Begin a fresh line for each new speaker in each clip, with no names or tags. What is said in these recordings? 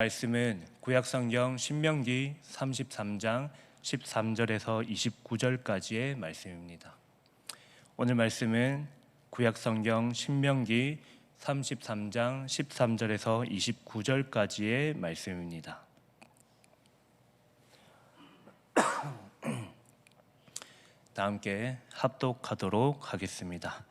말씀은 구약성경 신명기 33장 13절에서 29절까지의 말씀입니다. 오늘 말씀은 구약성경 신명기 33장 13절에서 29절까지의 말씀입니다. 다 함께 합독하도록 하겠습니다.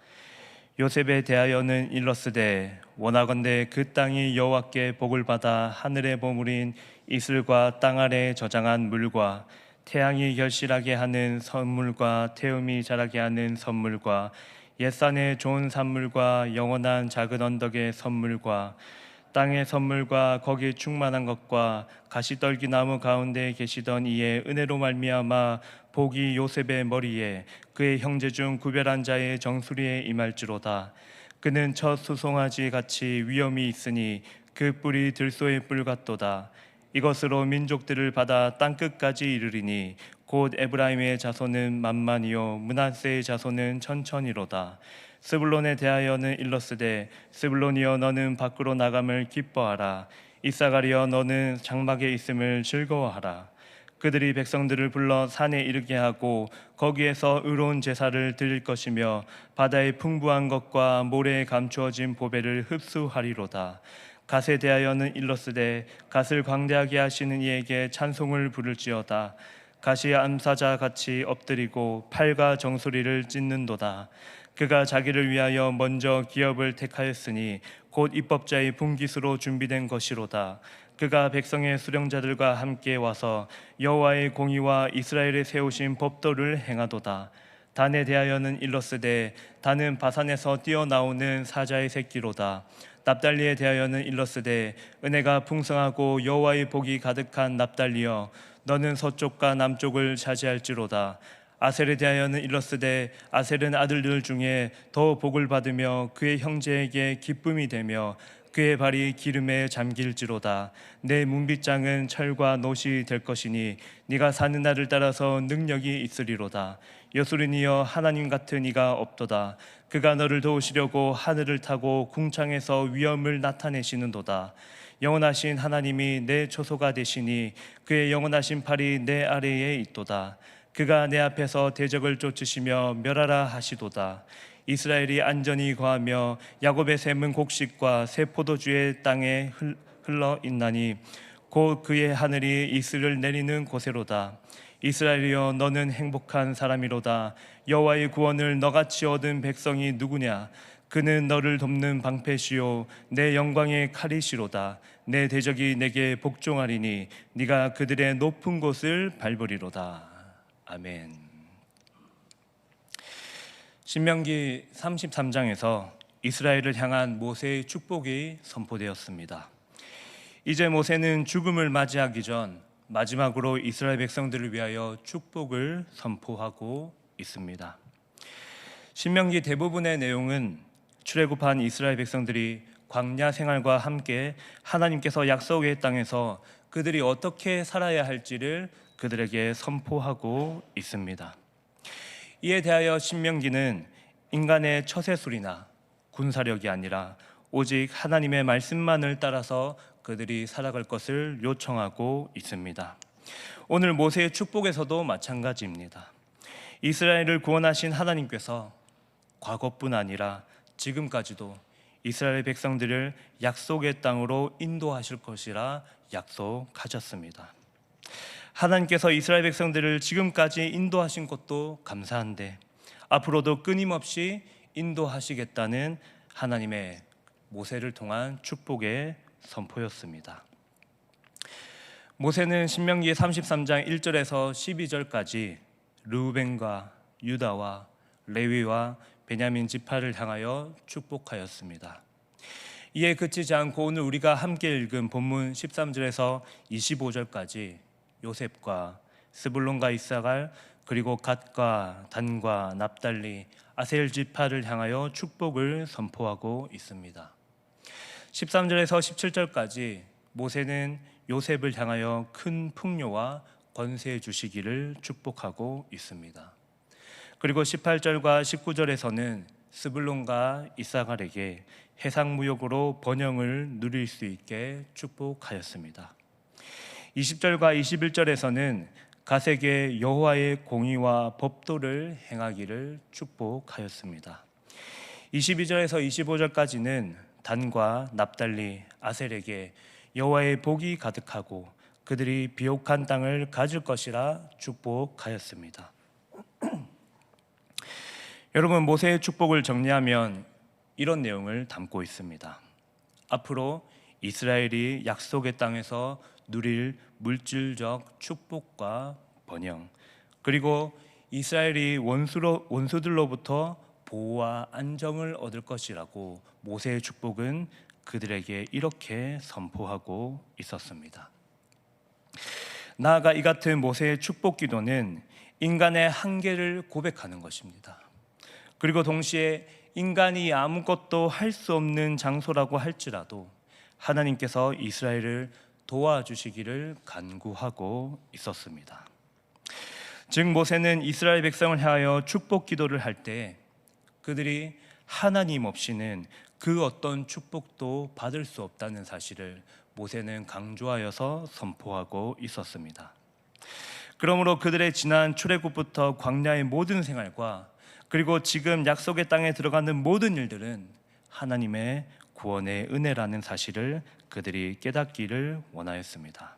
요셉에 대하여는 일렀으되 원하건대 그 땅이 여호와께 복을 받아 하늘에 버무린 이슬과 땅 아래 저장한 물과 태양이 결실하게 하는 선물과 태음이 자라게 하는 선물과 옛산의 좋은 산물과 영원한 작은 언덕의 선물과 땅의 선물과 거기 충만한 것과 가시떨기 나무 가운데 계시던 이의 은혜로 말미암아 복이 요셉의 머리에 그의 형제 중 구별한 자의 정수리에 임할지로다. 그는 첫 수송아지 같이 위엄이 있으니 그 뿔이 들소의 뿔 같도다. 이것으로 민족들을 받아 땅끝까지 이르리니 곧 에브라임의 자손은 만만이요 므낫세의 자손은 천천히로다. 스불론에 대하여는 일렀으되 스불론이여 너는 밖으로 나감을 기뻐하라. 이사가리여 너는 장막에 있음을 즐거워하라. 그들이 백성들을 불러 산에 이르게 하고 거기에서 의로운 제사를 드릴 것이며 바다의 풍부한 것과 모래에 감추어진 보배를 흡수하리로다. 갓에 대하여는 일렀으되 갓을 광대하게 하시는 이에게 찬송을 부를지어다. 갓이 암사자 같이 엎드리고 팔과 정수리를 찢는도다. 그가 자기를 위하여 먼저 기업을 택하였으니 곧 입법자의 분깃으로 준비된 것이로다. 그가 백성의 수령자들과 함께 와서 여호와의 공의와 이스라엘에 세우신 법도를 행하도다. 단에 대하여는 일렀으되 단은 바산에서 뛰어나오는 사자의 새끼로다. 납달리에 대하여는 일렀으되 은혜가 풍성하고 여호와의 복이 가득한 납달리여 너는 서쪽과 남쪽을 차지할지로다. 아셀에 대하여는 일렀으되 아셀은 아들들 중에 더 복을 받으며 그의 형제에게 기쁨이 되며 그의 발이 기름에 잠길지로다. 내 문빗장은 철과 노시 될 것이니 네가 사는 날을 따라서 능력이 있으리로다. 여수린이여 하나님 같은 이가 없도다. 그가 너를 도우시려고 하늘을 타고 궁창에서 위엄을 나타내시는도다. 영원하신 하나님이 내 초소가 되시니 그의 영원하신 팔이 내 아래에 있도다. 그가 내 앞에서 대적을 쫓으시며 멸하라 하시도다. 이스라엘이 안전히 거하며 야곱의 샘은 곡식과 새 포도주의 땅에 흘러 있나니 곧 그의 하늘이 이슬을 내리는 곳에로다. 이스라엘이여 너는 행복한 사람이로다. 여호와의 구원을 너같이 얻은 백성이 누구냐? 그는 너를 돕는 방패시요 내 영광의 칼이시로다. 내 대적이 내게 복종하리니 네가 그들의 높은 곳을 밟으리로다. 아멘. 신명기 33장에서 이스라엘을 향한 모세의 축복이 선포되었습니다. 이제 모세는 죽음을 맞이하기 전 마지막으로 이스라엘 백성들을 위하여 축복을 선포하고 있습니다. 신명기 대부분의 내용은 출애굽한 이스라엘 백성들이 광야 생활과 함께 하나님께서 약속의 땅에서 그들이 어떻게 살아야 할지를 그들에게 선포하고 있습니다. 이에 대하여 신명기는 인간의 처세술이나 군사력이 아니라 오직 하나님의 말씀만을 따라서 그들이 살아갈 것을 요청하고 있습니다. 오늘 모세의 축복에서도 마찬가지입니다. 이스라엘을 구원하신 하나님께서 과거뿐 아니라 지금까지도 이스라엘 백성들을 약속의 땅으로 인도하실 것이라 약속하셨습니다. 하나님께서 이스라엘 백성들을 지금까지 인도하신 것도 감사한데 앞으로도 끊임없이 인도하시겠다는 하나님의 모세를 통한 축복의 선포였습니다. 모세는 신명기 33장 1절에서 12절까지 르우벤과 유다와 레위와 베냐민 지파를 향하여 축복하였습니다. 이에 그치지 않고 오늘 우리가 함께 읽은 본문 13절에서 25절까지 요셉과 스불론과 이사갈 그리고 갓과 단과 납달리 아셀 지파를 향하여 축복을 선포하고 있습니다. 13절에서 17절까지 모세는 요셉을 향하여 큰 풍요와 권세 주시기를 축복하고 있습니다. 그리고 18절과 19절에서는 스불론과 이사갈에게 해상무역으로 번영을 누릴 수 있게 축복하였습니다. 20절과 21절에서는 가세게 여호와의 공의와 법도를 행하기를 축복하였습니다. 22절에서 25절까지는 단과 납달리, 아셀에게 여호와의 복이 가득하고 그들이 비옥한 땅을 가질 것이라 축복하였습니다. 여러분, 모세의 축복을 정리하면 이런 내용을 담고 있습니다. 앞으로 이스라엘이 약속의 땅에서 누릴 물질적 축복과 번영, 그리고 이스라엘이 원수들로부터 보호와 안정을 얻을 것이라고 모세의 축복은 그들에게 이렇게 선포하고 있었습니다. 나아가 이 같은 모세의 축복 기도는 인간의 한계를 고백하는 것입니다. 그리고 동시에 인간이 아무것도 할 수 없는 장소라고 할지라도 하나님께서 이스라엘을 도와주시기를 간구하고 있었습니다. 즉 모세는 이스라엘 백성을 향하여 축복 기도를 할 때 그들이 하나님 없이는 그 어떤 축복도 받을 수 없다는 사실을 모세는 강조하여서 선포하고 있었습니다. 그러므로 그들의 지난 출애굽부터 광야의 모든 생활과 그리고 지금 약속의 땅에 들어가는 모든 일들은 하나님의 구원의 은혜라는 사실을 그들이 깨닫기를 원하였습니다.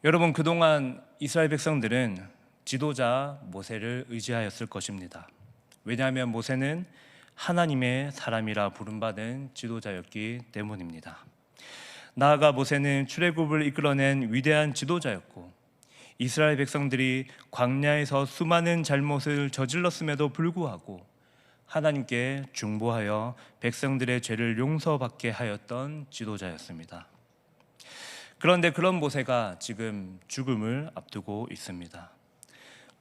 여러분, 그동안 이스라엘 백성들은 지도자 모세를 의지하였을 것입니다. 왜냐하면 모세는 하나님의 사람이라 부름받은 지도자였기 때문입니다. 나아가 모세는 출애굽을 이끌어낸 위대한 지도자였고 이스라엘 백성들이 광야에서 수많은 잘못을 저질렀음에도 불구하고 하나님께 중보하여 백성들의 죄를 용서받게 하였던 지도자였습니다. 그런데 그런 모세가 지금 죽음을 앞두고 있습니다.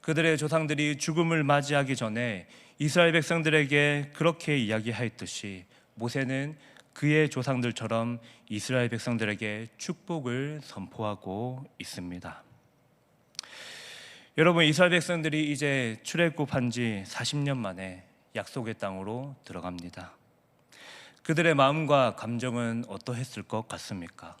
그들의 조상들이 죽음을 맞이하기 전에 이스라엘 백성들에게 그렇게 이야기하였듯이 모세는 그의 조상들처럼 이스라엘 백성들에게 축복을 선포하고 있습니다. 여러분, 이스라엘 백성들이 이제 출애굽한 지 40년 만에 약속의 땅으로 들어갑니다. 그들의 마음과 감정은 어떠했을 것 같습니까?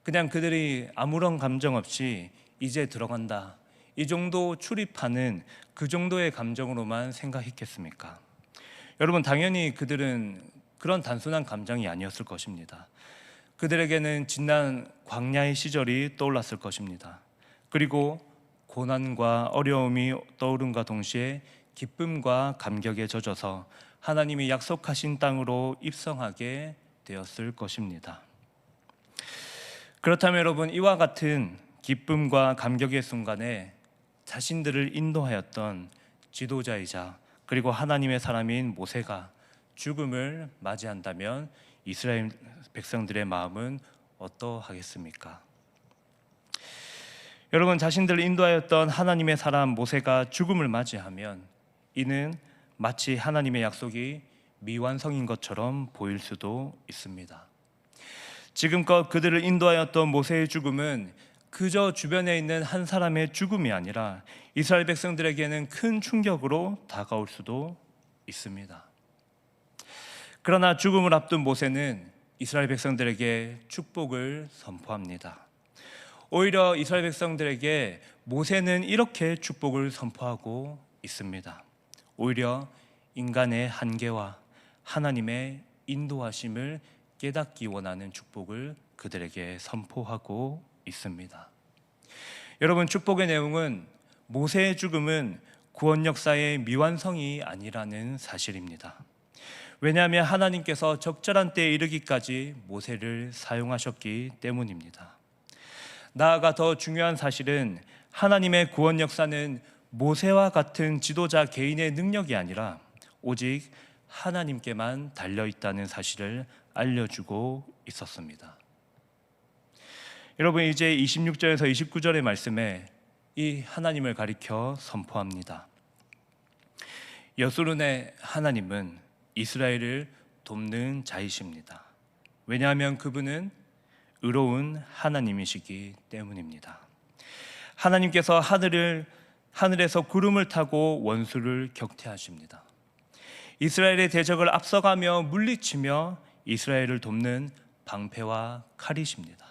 그냥 그들이 아무런 감정 없이 이제 들어간다, 이 정도 출입하는 그 정도의 감정으로만 생각했겠습니까? 여러분, 당연히 그들은 그런 단순한 감정이 아니었을 것입니다. 그들에게는 지난 광야의 시절이 떠올랐을 것입니다. 그리고 고난과 어려움이 떠오름과 동시에 기쁨과 감격에 젖어서 하나님이 약속하신 땅으로 입성하게 되었을 것입니다. 그렇다면 여러분, 이와 같은 기쁨과 감격의 순간에 자신들을 인도하였던 지도자이자 그리고 하나님의 사람인 모세가 죽음을 맞이한다면 이스라엘 백성들의 마음은 어떠하겠습니까? 여러분, 자신들을 인도하였던 하나님의 사람 모세가 죽음을 맞이하면 이는 마치 하나님의 약속이 미완성인 것처럼 보일 수도 있습니다. 지금껏 그들을 인도하였던 모세의 죽음은 그저 주변에 있는 한 사람의 죽음이 아니라 이스라엘 백성들에게는 큰 충격으로 다가올 수도 있습니다. 그러나 죽음을 앞둔 모세는 이스라엘 백성들에게 축복을 선포합니다. 오히려 이스라엘 백성들에게 모세는 이렇게 축복을 선포하고 있습니다. 오히려 인간의 한계와 하나님의 인도하심을 깨닫기 원하는 축복을 그들에게 선포하고 있습니다. 여러분, 축복의 내용은 모세의 죽음은 구원 역사의 미완성이 아니라는 사실입니다. 왜냐하면 하나님께서 적절한 때에 이르기까지 모세를 사용하셨기 때문입니다. 나아가 더 중요한 사실은 하나님의 구원 역사는 모세와 같은 지도자 개인의 능력이 아니라 오직 하나님께만 달려있다는 사실을 알려주고 있었습니다. 여러분, 이제 26절에서 29절의 말씀에 이 하나님을 가리켜 선포합니다. 여수론의 하나님은 이스라엘을 돕는 자이십니다. 왜냐하면 그분은 의로운 하나님이시기 때문입니다. 하나님께서 하늘을 하늘에서 구름을 타고 원수를 격퇴하십니다. 이스라엘의 대적을 앞서가며 물리치며 이스라엘을 돕는 방패와 칼이십니다.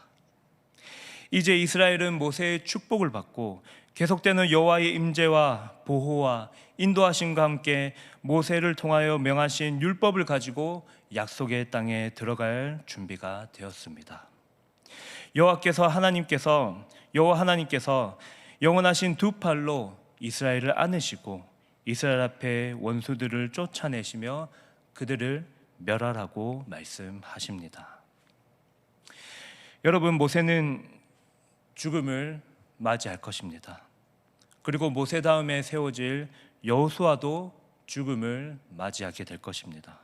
이제 이스라엘은 모세의 축복을 받고 계속되는 여호와의 임재와 보호와 인도하심과 함께 모세를 통하여 명하신 율법을 가지고 약속의 땅에 들어갈 준비가 되었습니다. 여호와 하나님께서 영원하신 두 팔로 이스라엘을 안으시고 이스라엘 앞에 원수들을 쫓아내시며 그들을 멸하라고 말씀하십니다. 여러분, 모세는 죽음을 맞이할 것입니다. 그리고 모세 다음에 세워질 여호수아도 죽음을 맞이하게 될 것입니다.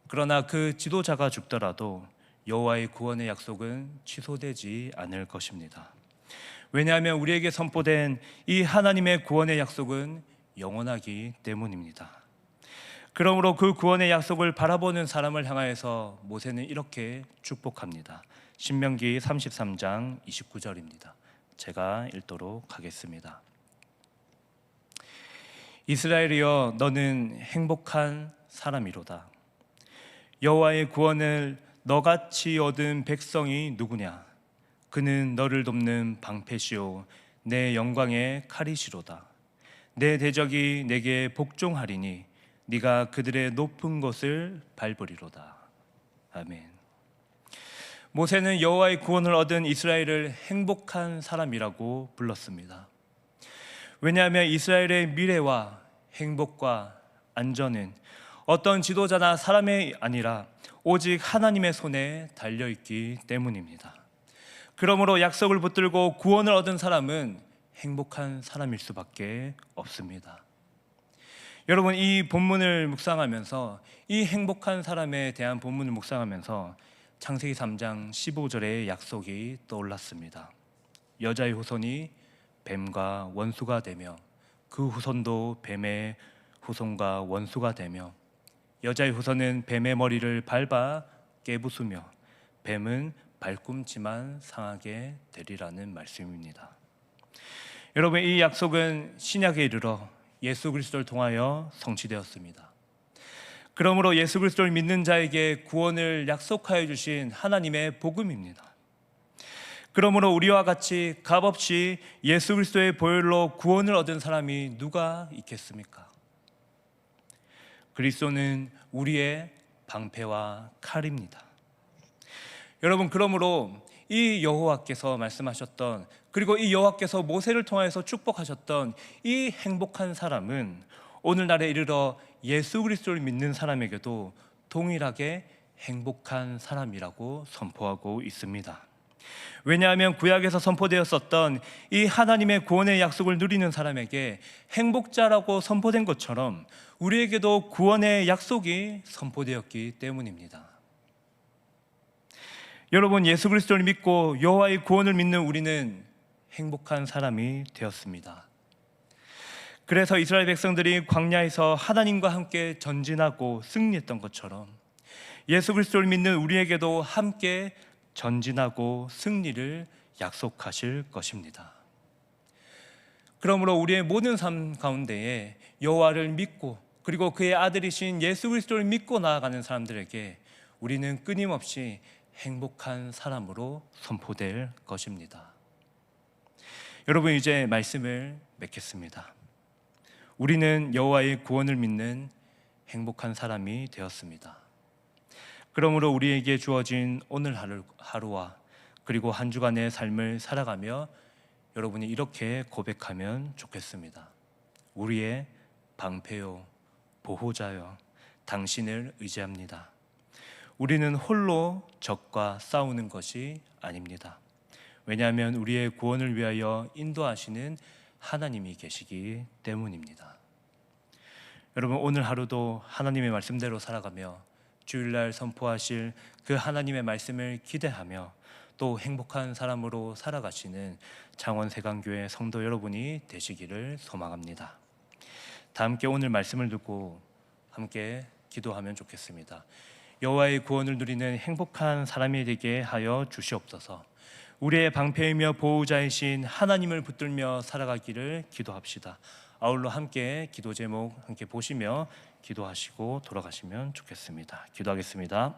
그러나 그 지도자가 죽더라도 여호와의 구원의 약속은 취소되지 않을 것입니다. 왜냐하면 우리에게 선포된 이 하나님의 구원의 약속은 영원하기 때문입니다. 그러므로 그 구원의 약속을 바라보는 사람을 향하여서 모세는 이렇게 축복합니다. 신명기 33장 29절입니다. 제가 읽도록 하겠습니다. 이스라엘이여, 너는 행복한 사람이로다. 여호와의 구원을 너같이 얻은 백성이 누구냐? 그는 너를 돕는 방패시오 내 영광의 칼이시로다. 내 대적이 내게 복종하리니 네가 그들의 높은 곳을 밟으리로다. 아멘. 모세는 여호와의 구원을 얻은 이스라엘을 행복한 사람이라고 불렀습니다. 왜냐하면 이스라엘의 미래와 행복과 안전은 어떤 지도자나 사람이 아니라 오직 하나님의 손에 달려있기 때문입니다. 그러므로 약속을 붙들고 구원을 얻은 사람은 행복한 사람일 수밖에 없습니다. 여러분, 이 본문을 묵상하면서, 이 행복한 사람에 대한 본문을 묵상하면서 창세기 3장 15절의 약속이 떠올랐습니다. 여자의 후손이 뱀과 원수가 되며 그 후손도 뱀의 후손과 원수가 되며 여자의 후손은 뱀의 머리를 밟아 깨부수며 뱀은 발꿈치만 상하게 되리라는 말씀입니다. 여러분, 이 약속은 신약에 이르러 예수 그리스도를 통하여 성취되었습니다. 그러므로 예수 그리스도를 믿는 자에게 구원을 약속하여 주신 하나님의 복음입니다. 그러므로 우리와 같이 값없이 예수 그리스도의 보혈로 구원을 얻은 사람이 누가 있겠습니까? 그리스도는 우리의 방패와 칼입니다. 여러분, 그러므로 이 여호와께서 말씀하셨던, 그리고 이 여호와께서 모세를 통해서 축복하셨던 이 행복한 사람은 오늘날에 이르러 예수 그리스도를 믿는 사람에게도 동일하게 행복한 사람이라고 선포하고 있습니다. 왜냐하면 구약에서 선포되었었던 이 하나님의 구원의 약속을 누리는 사람에게 행복자라고 선포된 것처럼 우리에게도 구원의 약속이 선포되었기 때문입니다. 여러분, 예수 그리스도를 믿고 여호와의 구원을 믿는 우리는 행복한 사람이 되었습니다. 그래서 이스라엘 백성들이 광야에서 하나님과 함께 전진하고 승리했던 것처럼 예수 그리스도를 믿는 우리에게도 함께 전진하고 승리를 약속하실 것입니다. 그러므로 우리의 모든 삶 가운데에 여호와를 믿고 그리고 그의 아들이신 예수 그리스도를 믿고 나아가는 사람들에게 우리는 끊임없이 행복한 사람으로 선포될 것입니다. 여러분, 이제 말씀을 맺겠습니다. 우리는 여호와의 구원을 믿는 행복한 사람이 되었습니다. 그러므로 우리에게 주어진 오늘 하루와 그리고 한 주간의 삶을 살아가며 여러분이 이렇게 고백하면 좋겠습니다. 우리의 방패요 보호자요 당신을 의지합니다. 우리는 홀로 적과 싸우는 것이 아닙니다. 왜냐하면 우리의 구원을 위하여 인도하시는 하나님이 계시기 때문입니다. 여러분, 오늘 하루도 하나님의 말씀대로 살아가며 주일날 선포하실 그 하나님의 말씀을 기대하며 또 행복한 사람으로 살아가시는 창원세강교회 성도 여러분이 되시기를 소망합니다. 다 함께 오늘 말씀을 듣고 함께 기도하면 좋겠습니다. 여호와의 구원을 누리는 행복한 사람이 되게 하여 주시옵소서. 우리의 방패이며 보호자이신 하나님을 붙들며 살아가기를 기도합시다. 아울러 함께 기도 제목 함께 보시며 기도하시고 돌아가시면 좋겠습니다. 기도하겠습니다.